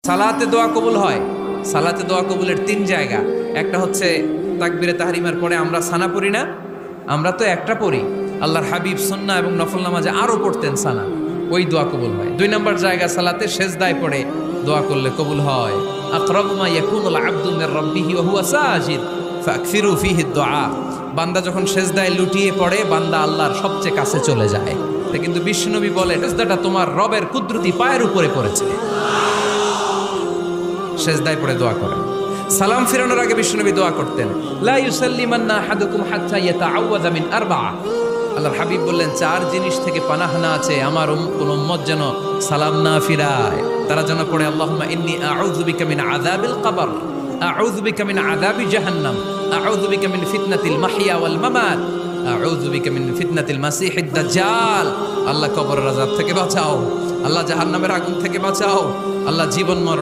সালাতে দোয়া কবুল হয়। সালাতে দোয়া কবুলের তিন জায়গা। একটা হচ্ছে তাকবীরে তাহরিমার পরে আমরা সানা পড়ি না, আমরা তো একটা পড়ি। আল্লাহর হাবিব সুন্নাহ এবং নফল নামাজে আরো পড়তেন সানা, ওই দোয়া কবুল হয়। দুই নম্বর জায়গা সালাতে সেজদায় পড়ে দোয়া করলে কবুল হয়। আকরাবু মা ইয়াকুনুল আবদু মির রাব্বিহি ওয়া হুয়া সাজিদ ফাকসিরু ফীহি দুআ। বান্দা যখন সেজদায় লুটিয়ে পড়ে, বান্দা আল্লাহর সবচেয়ে কাছে চলে যায়। তা কিন্তু বিশ্বনবী বলে, সেজদাটা তোমার রবের কুদরতি পায়ের উপরে পড়েছে। সেজদায় পড়ে দোয়া করেন। সালাম ফিরানোর আগে বিশ্বনবী দোয়া করতেন, লা ইউসাল্লিমান্না আহাদুকুম হাত্তা ইয়াতাআওয়াযা মিন আরবাআ। আল্লাহর হাবিব বললেন, চার জিনিস থেকে পানাহানা আছে, আমার কোন উম্মত যেন সালাম না ফিরায়। তারা যেন পড়ে, আল্লাহুম্মা ইন্নী আউযু বিকা মিন আযাবিল কবর, আউযু বিকা মিন আযাবি জাহান্নাম, আউযু বিকা মিন ফিতনাতিল মাহইয়া ওয়াল মামাত, আউযু বিকা মিন ফিতনাতিল মাসিহিদ দাজ্জাল। আল্লাহ কবরের আযাব থেকে বাঁচাও, আল্লাহ জাহান্নামের আগুন থেকে বাঁচাও, আল্লাহ জীবন মরণ